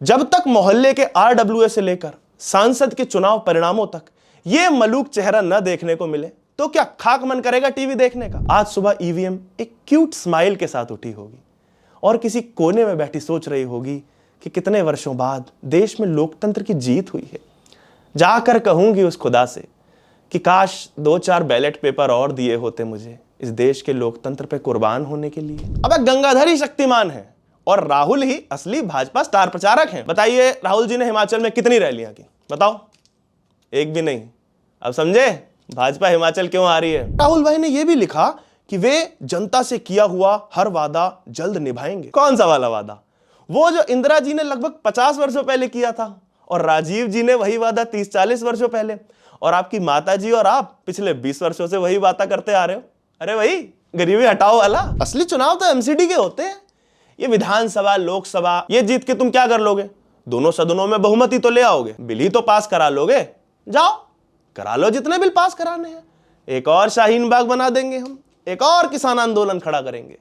जब तक मोहल्ले के आरडब्ल्यूए से लेकर सांसद के चुनाव परिणामों तक ये मलूक चेहरा न देखने को मिले तो क्या खाक मन करेगा टीवी देखने का। आज सुबह ईवीएम एक क्यूट स्माइल के साथ उठी होगी और किसी कोने में बैठी सोच रही होगी कि कितने वर्षों बाद देश में लोकतंत्र की जीत हुई है। जाकर कहूंगी उस खुदा से कि काश 2-4 बैलेट पेपर और दिए होते मुझे इस देश के लोकतंत्र पे कुर्बान होने के लिए। अब गंगाधर ही शक्तिमान है और राहुल ही असली भाजपा स्टार प्रचारक हैं। बताइए राहुल जी ने हिमाचल में कितनी रैलियां की? बताओ। एक भी नहीं। अब समझे भाजपा हिमाचल क्यों आ रही है। राहुल भाई ने यह भी लिखा कि वे जनता से किया हुआ हर वादा जल्द निभाएंगे। कौन सा वाला वादा? वो जो इंदिरा जी ने लगभग 50 वर्षों पहले किया था और राजीव जी ने वही वादा 30-40 वर्षों पहले, और आपकी माता जी और आप पिछले 20 वर्षों से वही वादा करते आ रहे हो। अरे भाई गरीबी हटाओ वाला। असली चुनाव तो एमसीडी के होते हैं। ये विधानसभा लोकसभा ये जीत के तुम क्या कर लोगे? दोनों सदनों में बहुमति तो ले आओगे, बिल ही तो पास करा लोगे। जाओ करा लो जितने बिल पास कराने हैं। एक और शाहीन बाग बना देंगे हम, एक और किसान आंदोलन खड़ा करेंगे,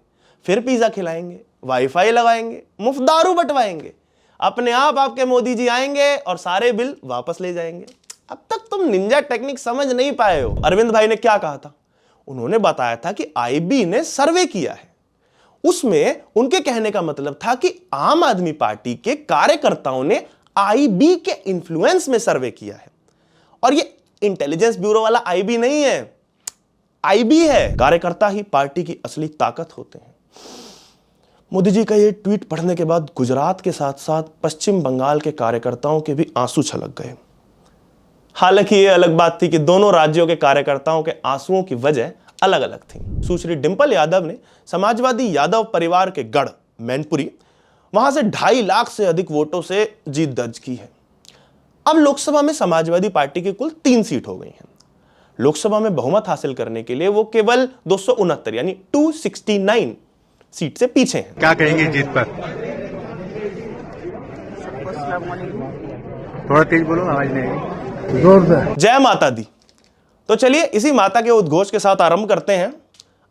फिर पिज्जा खिलाएंगे, वाईफाई लगाएंगे, मुफ्त दारू बंटवाएंगे। अपने आप आपके मोदी जी आएंगे और सारे बिल वापस ले जाएंगे। अब तक तुम निंजा टेक्निक समझ नहीं पाए हो। अरविंद भाई ने क्या कहा था? उन्होंने बताया था कि आईबी ने सर्वे किया है। उसमें उनके कहने का मतलब था कि आम आदमी पार्टी के कार्यकर्ताओं ने आईबी के इन्फ्लुएंस में सर्वे किया है। और ये इंटेलिजेंस ब्यूरो वाला आईबी नहीं है, आईबी है। कार्यकर्ता ही पार्टी की असली ताकत होते हैं। मोदी जी का ये ट्वीट पढ़ने के बाद गुजरात के साथ साथ पश्चिम बंगाल के कार्यकर्ताओं के भी आंसू छलक गए। हालांकि ये अलग बात थी कि दोनों राज्यों के कार्यकर्ताओं के आंसुओं की वजह अलग अलग थी। सुश्री डिंपल यादव ने समाजवादी यादव परिवार के गढ़ मैनपुरी वहां से 2.5 लाख से अधिक वोटों से जीत दर्ज की है। अब लोकसभा में समाजवादी पार्टी की कुल 3 सीट हो गई हैं। लोकसभा में बहुमत हासिल करने के लिए वो केवल 269 यानी 269 सीट से पीछे हैं। क्या कहेंगे जीत पर? थोड़ा तेज बोलो, आवाज नहीं आई। जोरदार जय माता दी। तो चलिए इसी माता के उद्घोष के साथ आरंभ करते हैं।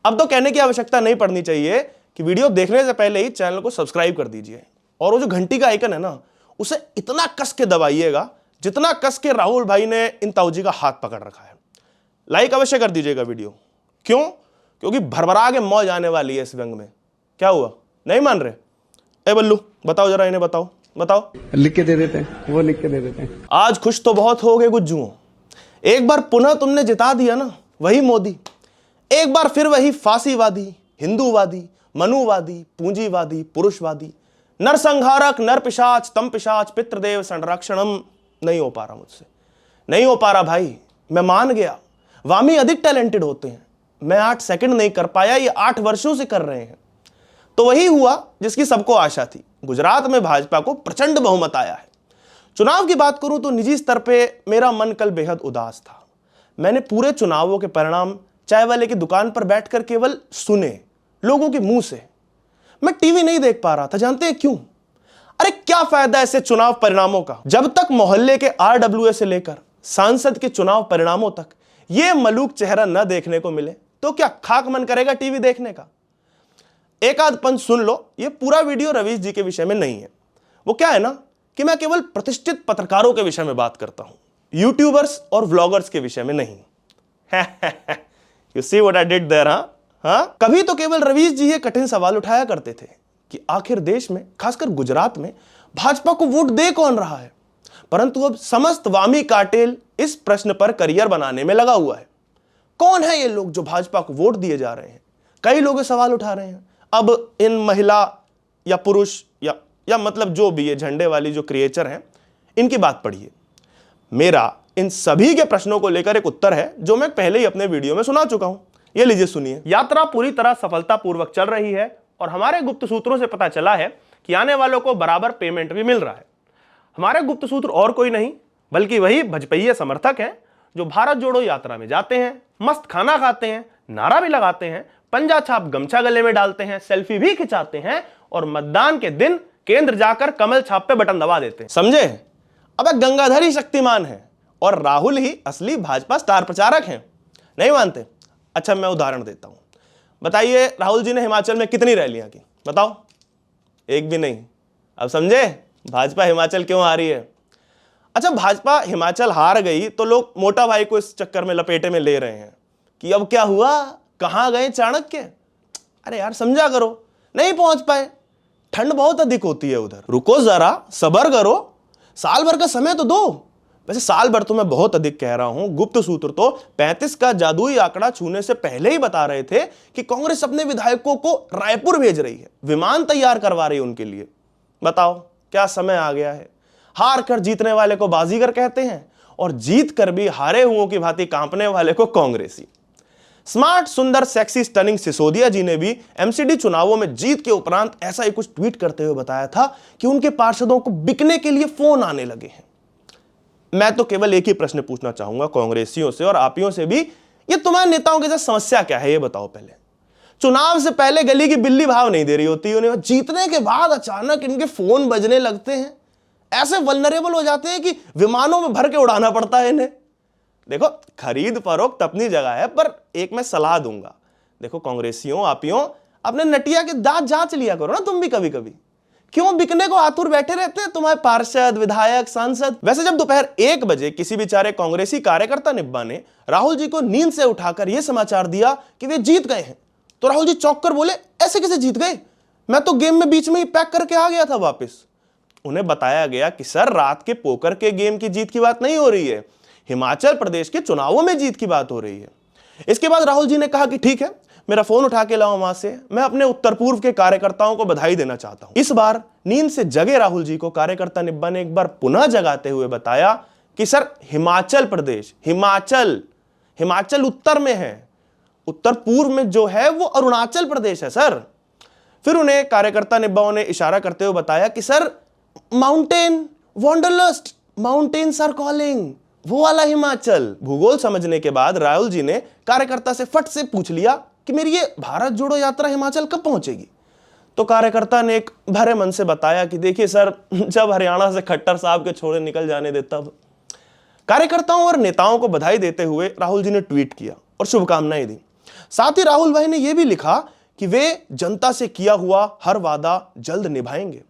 अब तो कहने की आवश्यकता नहीं पड़नी चाहिए कि वीडियो देखने से पहले ही चैनल को सब्सक्राइब कर दीजिए और वो जो घंटी का आइकन है ना उसे इतना कस के दबाइएगा जितना कस के राहुल भाई ने इन ताऊजी का हाथ पकड़ रखा है। लाइक अवश्य कर दीजिएगा वीडियो। क्यों? क्योंकि भरभरा के मौज आने वाली है इस व्यंग में। क्या हुआ, नहीं मान रहे? ए बल्लू बताओ जरा, इन्हें बताओ बताओ। लिख के दे देते हैं, वो लिख के दे देते हैं। आज खुश तो बहुत हो गए गुज्जुओं। एक बार पुनः तुमने जिता दिया ना वही मोदी। एक बार फिर वही फांसीवादी, हिंदूवादी, मनुवादी, पूंजीवादी, पुरुषवादी, नरसंहारक, नरपिशाच, तम पिशाच, पितृदेव संरक्षणम। नहीं हो पा रहा मुझसे, नहीं हो पा रहा भाई। मैं मान गया वामी अधिक टैलेंटेड होते हैं। मैं 8 सेकंड नहीं कर पाया, ये 8 वर्षों से कर रहे हैं। तो वही हुआ जिसकी सबको आशा थी। गुजरात में भाजपा को प्रचंड बहुमत आया है। चुनाव की बात करूं तो निजी स्तर पे मेरा मन कल बेहद उदास था। मैंने पूरे चुनावों के परिणाम चाय वाले की दुकान पर बैठकर केवल सुने, लोगों के मुंह से। मैं टीवी नहीं देख पा रहा था। जानते हैं क्यों? अरे क्या फायदा ऐसे चुनाव परिणामों का जब तक मोहल्ले के आरडब्ल्यूए से लेकर सांसद के चुनाव परिणामों तक ये मलूक चेहरा न देखने को मिले तो क्या खाक मन करेगा टीवी देखने का। एक आध पंच सुन लो, ये पूरा वीडियो रवीश जी के विषय में नहीं है। वो क्या है ना कि मैं केवल प्रतिष्ठित पत्रकारों के विषय में बात करता हूं, यूट्यूबर्स और व्लॉगर्स के विषय में नहीं। You see what I did there? हाँ, कभी तो केवल रवीश जी ये कठिन सवाल उठाया करते थे कि आखिर देश में खासकर गुजरात में भाजपा को वोट दे कौन रहा है। परंतु अब समस्त वामी कार्टेल इस प्रश्न पर करियर बनाने में लगा हुआ है। कौन है ये लोग जो भाजपा को वोट दिए जा रहे हैं? कई लोग सवाल उठा रहे हैं। अब इन महिला या पुरुष या मतलब जो भी ये झंडे वाली जो क्रिएचर हैं, इनकी बात पढ़िए। मेरा इन सभी के प्रश्नों को लेकर एक उत्तर है जो मैं पहले ही अपने वीडियो में सुना चुका हूं। ये लीजिए सुनिए। यात्रा पूरी तरह सफलतापूर्वक चल रही है और हमारे गुप्त सूत्रों से पता चला है कि आने वालों को बराबर पेमेंट भी मिल रहा है। हमारे गुप्त सूत्र और कोई नहीं बल्कि वही भजपैये समर्थक हैं जो भारत जोड़ो यात्रा में जाते हैं, मस्त खाना खाते हैं, नारा भी लगाते हैं, पंजा छाप गमछा गले में डालते हैं, सेल्फी भी खिंचाते हैं और मतदान के दिन केंद्र जाकर कमल छाप पे बटन दबा देते हैं। समझे? अब गंगाधर ही शक्तिमान है और राहुल ही असली भाजपा स्टार प्रचारक हैं। नहीं मानते? अच्छा मैं उदाहरण देता हूं। बताइए राहुल जी ने हिमाचल में कितनी रैलियां की? बताओ। एक भी नहीं। अब समझे भाजपा हिमाचल क्यों हारी है? अच्छा, भाजपा हिमाचल हार गई तो लोग मोटा भाई को इस चक्कर में लपेटे में ले रहे हैं कि अब क्या हुआ, कहां गए चाणक्य। अरे यार समझा करो, नहीं पहुंच पाए, ठंड बहुत अधिक होती है उधर, रुको जरा, सब्र करो, साल भर का समय तो दो। वैसे साल भर तो मैं बहुत अधिक कह रहा हूं, गुप्त सूत्र तो 35 का जादुई आंकड़ा छूने से पहले ही बता रहे थे कि कांग्रेस अपने विधायकों को रायपुर भेज रही है, विमान तैयार करवा रही है उनके लिए। बताओ क्या समय आ गया है। हार कर जीतने वाले को बाजीगर कहते हैं और जीत कर भी हारे हुओं की भांति कांपने वाले को कांग्रेसी। स्मार्ट, सुंदर, सेक्सी, स्टनिंग सिसोदिया जी ने भी एमसीडी चुनावों में जीत के उपरांत ऐसा ही कुछ ट्वीट करते हुए बताया था कि उनके पार्षदों को बिकने के लिए फोन आने लगे हैं। मैं तो केवल एक ही प्रश्न पूछना चाहूंगा कांग्रेसियों से और आपियों से भी, ये तुम्हारे नेताओं के साथ समस्या क्या है ये बताओ। पहले चुनाव से पहले गली की बिल्ली भाव नहीं दे रही होती उन्हें, जीतने के बाद अचानक इनके फोन बजने लगते हैं, ऐसे वल्नरेबल हो जाते हैं कि विमानों में भर के उड़ाना पड़ता है इन्हें। देखो, खरीद फरोख्त अपनी जगह है, पर एक मैं सलाह दूंगा, देखो कांग्रेसियों आपियों, अपने नटिया के दांत जांच लिया करो ना तुम भी कभी कभी। क्यों बिकने को आतुर बैठे रहते हैं तुम्हारे पार्षद, विधायक, सांसद। वैसे जब दोपहर 1 बजे किसी बेचारे कांग्रेसी कार्यकर्ता निब्बा ने राहुल जी को नींद से उठाकर यह समाचार दिया कि वे जीत गए हैं, तो राहुल जी चौंक कर बोले, ऐसे कैसे जीत गए, मैं तो गेम में बीच में ही पैक करके आ गया था वापस। उन्हें बताया गया कि सर, रात के पोकर के गेम की जीत की बात नहीं हो रही है, हिमाचल प्रदेश के चुनावों में जीत की बात हो रही है। इसके बाद राहुल जी ने कहा कि ठीक है, मेरा फोन उठा के लाओ वहां से, मैं अपने उत्तर पूर्व के कार्यकर्ताओं को बधाई देना चाहता हूं। इस बार नींद से जगे राहुल जी को कार्यकर्ता निब्बा ने एक बार पुनः जगाते हुए बताया कि सर, हिमाचल प्रदेश, हिमाचल उत्तर में है, उत्तर पूर्व में जो है वो अरुणाचल प्रदेश है सर। फिर उन्हें कार्यकर्ता निब्बाओं ने इशारा करते हुए बताया कि sir, mountain wanderlust, mountains are calling, वो वाला हिमाचल। भूगोल समझने के बाद राहुल जी ने कार्यकर्ता से फट से पूछ लिया कि मेरी ये भारत जोड़ो यात्रा हिमाचल कब पहुंचेगी। तो कार्यकर्ता ने एक भरे मन से बताया कि देखिए सर, जब हरियाणा से खट्टर साहब के छोरे निकल जाने दे तब। कार्यकर्ताओं और नेताओं को बधाई देते हुए राहुल जी ने ट्वीट किया और शुभकामनाएं दी। साथ ही राहुल भाई ने यह भी लिखा कि वे जनता से किया हुआ हर वादा जल्द निभाएंगे।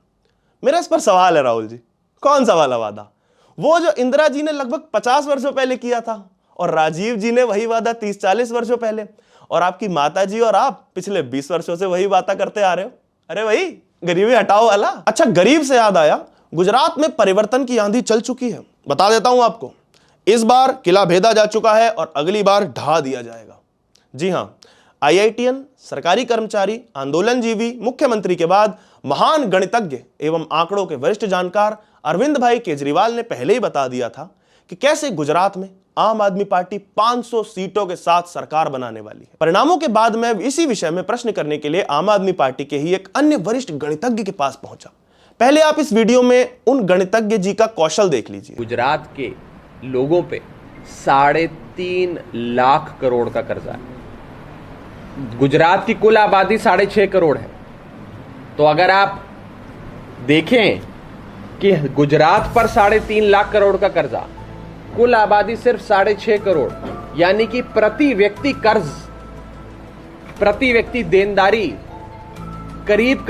मेरा इस पर सवाल है राहुल जी, कौन सा वाला वादा? वो जो इंदिरा जी ने लगभग 50 वर्षों पहले किया था और राजीव जी ने वही वादा 30-40 वर्षों पहले, और आपकी माता जी और आप पिछले 20 वर्षों से वही वादा करते आ रहे हो। अरे वही गरीबी हटाओ वाला। अच्छा, गरीब से याद आया, गुजरात में परिवर्तन की आंधी चल चुकी है। बता देता हूं आपको, इस बार किला भेदा जा चुका है और अगली बार ढा दिया जाएगा। जी हां, IITian, सरकारी कर्मचारी, आंदोलनजीवी, मुख्यमंत्री के बाद महान गणितज्ञ एवं आंकड़ों के वरिष्ठ जानकार अरविंद भाई केजरीवाल ने पहले ही बता दिया था कि कैसे गुजरात में आम आदमी पार्टी 500 सीटों के साथ सरकार बनाने वाली है। परिणामों के बाद मैं इसी विषय में प्रश्न करने के लिए आम आदमी पार्टी के ही एक अन्य वरिष्ठ गणितज्ञ के पास पहुंचा। पहले आप इस वीडियो में उन गणितज्ञ जी का कौशल देख लीजिए। गुजरात के लोगों पे 3.5 लाख करोड़ का कर्जा है। गुजरात की कुल आबादी 6.5 करोड़ है। तो अगर आप देखें कि गुजरात पर 3.5 लाख करोड़ का कर्जा, कुल आबादी सिर्फ 6.5 करोड़, यानी कि प्रति व्यक्ति कर्ज, प्रति व्यक्ति देनदारी करीब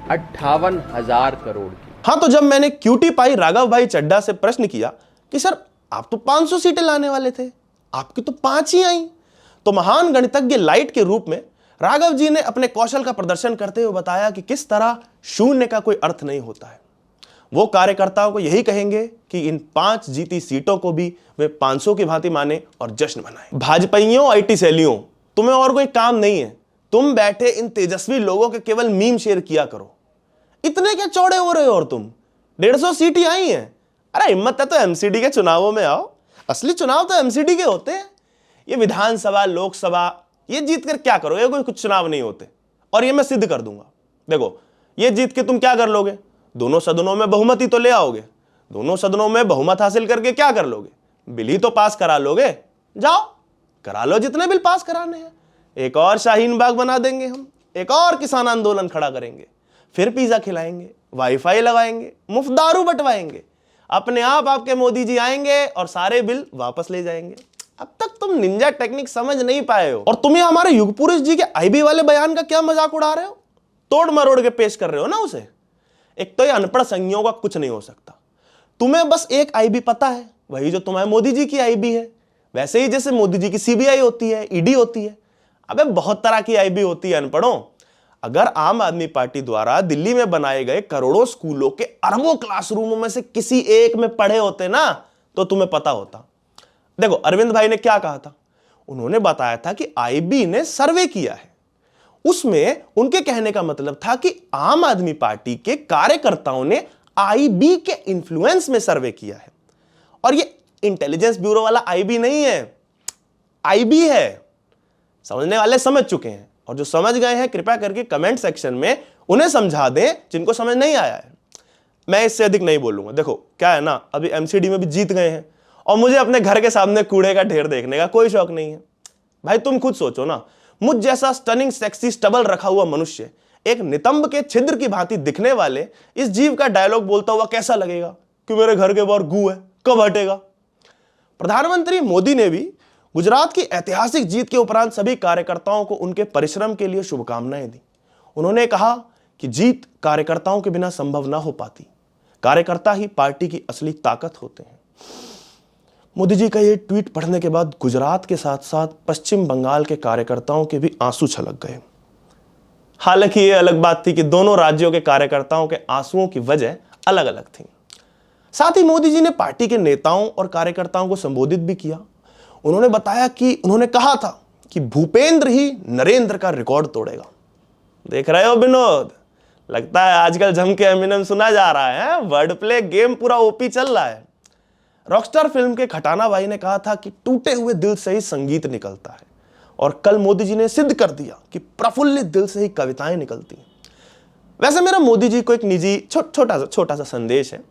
58,000 करोड़ की। हाँ, तो जब मैंने क्यूटी पाई राघव भाई चड्ढा से प्रश्न किया कि सर, आप तो 500 सीटें लाने वाले थे, आपकी तो 5 ही आई, तो महान गणितज्ञ लाइट के रूप में राघव जी ने अपने कौशल का प्रदर्शन करते हुए बताया कि किस तरह शून्य का कोई अर्थ नहीं होता है। वो कार्यकर्ताओं को यही कहेंगे कि इन 5 जीती सीटों को भी वे 500 की भांति माने और जश्न मनाएं। भाजपाइयों, IT सैलियों, तुम्हें और कोई काम नहीं है, तुम बैठे इन तेजस्वी लोगों के केवल मीम शेयर किया करो। इतने क्या चौड़े हो रहे हो और तुम 150 सीट ही आई हैं। अरे हिम्मत है तो MCD के चुनावों में आओ, असली चुनाव तो MCD के होते हैं। ये विधानसभा, लोकसभा, ये जीत कर क्या करोगे? कोई कुछ चुनाव नहीं होते, और ये मैं सिद्ध कर दूंगा। देखो, ये जीत के तुम क्या कर लोगे? दोनों सदनों में बहुमत ही तो ले आओगे। दोनों सदनों में बहुमत हासिल करके क्या कर लोगे? बिल ही तो पास करा लोगे। जाओ करा लो जितने बिल पास कराने हैं। एक और शाहीन बाग बना देंगे हम, एक और किसान आंदोलन खड़ा करेंगे, फिर पिज्जा खिलाएंगे, वाईफाई लगाएंगे, मुफ्त दारू बंटवाएंगे। अपने आप आपके मोदी जी आएंगे और सारे बिल वापस ले जाएंगे। अब तक तुम निंजा टेक्निक समझ नहीं पाए हो, और तुम्हें हमारे युग पुरुष जी के IB वाले बयान का क्या मजाक उड़ा रहे हो? तोड़ मरोड़ के पेश कर रहे हो ना उसे। एक तो ये अनपढ़ संज्ञों का कुछ नहीं हो सकता। तुम्हें बस एक आईबी पता है, वही जो तुम्हारे मोदी जी की आईबी है। वैसे ही जैसे मोदी जी की सीबीआई होती है, ईडी होती है, अबे बहुत तरह की आईबी होती है अनपढ़ों। अगर आम आदमी पार्टी द्वारा दिल्ली में बनाए गए करोड़ों स्कूलों के अरबों क्लासरूमों में से किसी एक में पढ़े होते ना, तो तुम्हें पता होता। देखो अरविंद भाई ने क्या कहा था, उन्होंने बताया था कि आईबी ने सर्वे किया है। उसमें उनके कहने का मतलब था कि आम आदमी पार्टी के कार्यकर्ताओं ने आईबी के इन्फ्लुएंस में सर्वे किया है। और ये इंटेलिजेंस ब्यूरो वाला आईबी नहीं है, आईबी है। समझने वाले समझ चुके हैं, और जो समझ गए हैं कृपया करके कमेंट सेक्शन में उन्हें समझा दें जिनको समझ नहीं आया है। मैं इससे अधिक नहीं बोलूंगा। देखो क्या है ना, अभी एमसीडी में भी जीत गए हैं और मुझे अपने घर के सामने कूड़े का ढेर देखने का कोई शौक नहीं है। भाई तुम खुद सोचो ना, मुझ जैसा स्टनिंग सेक्सी स्टबल रखा हुआ मनुष्य एक नितंब के छिद्र की भांति दिखने वाले इस जीव का डायलॉग बोलता हुआ कैसा लगेगा कि मेरे घर के बाहर गू है, कब हटेगा। प्रधानमंत्री मोदी ने भी गुजरात की ऐतिहासिक जीत के उपरांत सभी कार्यकर्ताओं को उनके परिश्रम के लिए शुभकामनाएं दी। उन्होंने कहा कि जीत कार्यकर्ताओं के बिना संभव ना हो पाती, कार्यकर्ता ही पार्टी की असली ताकत होते हैं। मोदी जी का यह ट्वीट पढ़ने के बाद गुजरात के साथ साथ पश्चिम बंगाल के कार्यकर्ताओं के भी आंसू छलक गए। हालांकि यह अलग बात थी कि दोनों राज्यों के कार्यकर्ताओं के आंसुओं की वजह अलग अलग थी। साथ ही मोदी जी ने पार्टी के नेताओं और कार्यकर्ताओं को संबोधित भी किया। उन्होंने कहा था कि भूपेंद्र ही नरेंद्र का रिकॉर्ड तोड़ेगा। देख रहे हो विनोद, लगता है आजकल जम के एमिनेम सुना जा रहा है। वर्ड प्ले गेम पूरा ओपी चल रहा है। रॉकस्टार फिल्म के खटाना भाई ने कहा था कि टूटे हुए दिल से ही संगीत निकलता है, और कल मोदी जी ने सिद्ध कर दिया कि प्रफुल्लित दिल से ही कविताएं निकलती हैं। वैसे मेरा मोदी जी को एक निजी छोटा सा संदेश है।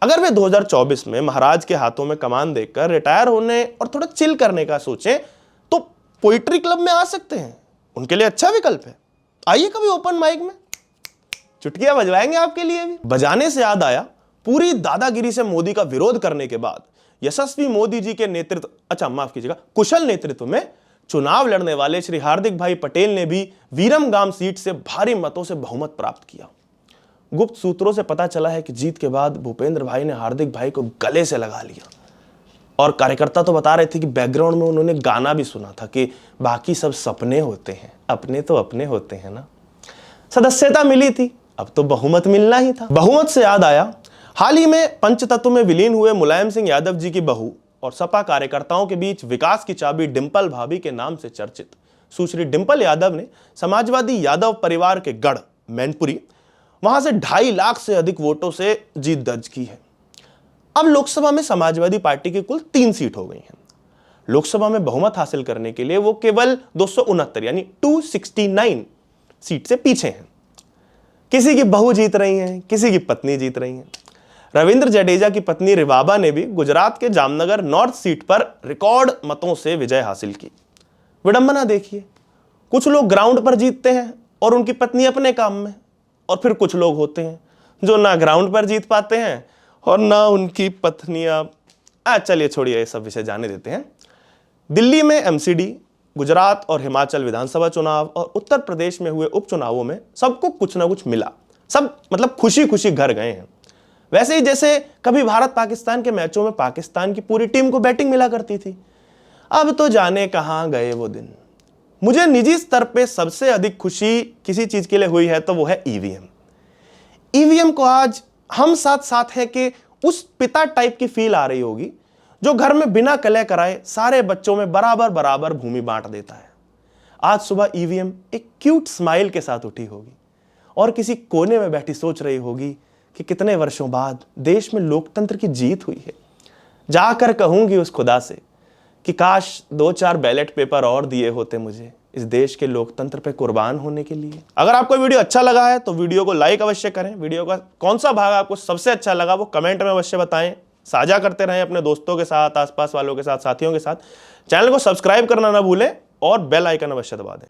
अगर वे 2024 में महाराज के हाथों में कमान देकर रिटायर होने और थोड़ा चिल करने का सोचें तो पोइट्री क्लब में आ सकते हैं, उनके लिए अच्छा विकल्प है। आइए कभी ओपन माइक में, चुटकियां बजवाएंगे आपके लिए भी। बजाने से याद आया, पूरी दादागिरी से मोदी का विरोध करने के बाद यशस्वी मोदी जी के कुशल नेतृत्व में चुनाव लड़ने वाले श्री हार्दिक भाई पटेल ने भी वीरमगाम सीट से भारी मतों से बहुमत प्राप्त किया। गुप्त सूत्रों से पता चला है कि जीत के बाद भूपेंद्र भाई ने हार्दिक भाई को गले से लगा लिया, और कार्यकर्ता तो बता रहे थे कि बैकग्राउंड में उन्होंने गाना भी सुना था कि बाकी सब सपने होते हैं, अपने तो अपने होते हैं ना। सदस्यता मिली थी, अब तो बहुमत मिलना ही था। बहुमत से याद आया, हाल ही में पंचतत्व में विलीन हुए मुलायम सिंह यादव जी की बहू और सपा कार्यकर्ताओं के बीच विकास की चाबी डिंपल भाभी के नाम से चर्चित सुश्री डिंपल यादव ने समाजवादी यादव परिवार के गढ़ मैनपुरी, वहां से 2.5 लाख से अधिक वोटों से जीत दर्ज की है। अब लोकसभा में समाजवादी पार्टी की कुल 3 सीट हो गई हैं। लोकसभा में बहुमत हासिल करने के लिए वो केवल 269 यानी 269 सीट से पीछे हैं। किसी की बहू जीत रही हैं, किसी की पत्नी जीत रही हैं। रविंद्र जडेजा की पत्नी रिवाबा ने भी गुजरात के जामनगर नॉर्थ सीट पर रिकॉर्ड मतों से विजय हासिल की। विडंबना देखिए, कुछ लोग ग्राउंड पर जीतते हैं और उनकी पत्नी अपने काम में, और फिर कुछ लोग होते हैं जो ना ग्राउंड पर जीत पाते हैं और ना उनकी पत्नियां। चलिए छोड़िए, ये सब विषय जाने देते हैं। दिल्ली में एमसीडी, गुजरात और हिमाचल विधानसभा चुनाव और उत्तर प्रदेश में हुए उपचुनावों में सबको कुछ ना कुछ मिला। सब मतलब खुशी खुशी घर गए हैं। वैसे ही जैसे कभी भारत पाकिस्तान के मैचों में पाकिस्तान की पूरी टीम को बैटिंग मिला करती थी, अब तो जाने कहां गए वो दिन। मुझे निजी स्तर पे सबसे अधिक खुशी किसी चीज के लिए हुई है तो वो है ईवीएम। ईवीएम को आज हम साथ हैं कि उस पिता टाइप की फील आ रही होगी जो घर में बिना कलह कराए सारे बच्चों में बराबर बराबर भूमि बांट देता है। आज सुबह ईवीएम एक क्यूट स्माइल के साथ उठी होगी और किसी कोने में बैठी सोच रही होगी कि कितने वर्षों बाद देश में लोकतंत्र की जीत हुई है। जाकर कहूंगी उस खुदा से कि काश 2-4 बैलेट पेपर और दिए होते मुझे इस देश के लोकतंत्र पे कुर्बान होने के लिए। अगर आपको वीडियो अच्छा लगा है तो वीडियो को लाइक अवश्य करें। वीडियो का कौन सा भाग आपको सबसे अच्छा लगा वो कमेंट में अवश्य बताएं। साझा करते रहें अपने दोस्तों के साथ, आसपास वालों के साथ, साथियों के साथ। चैनल को सब्सक्राइब करना ना भूलें और बेल आइकन अवश्य दबा दें।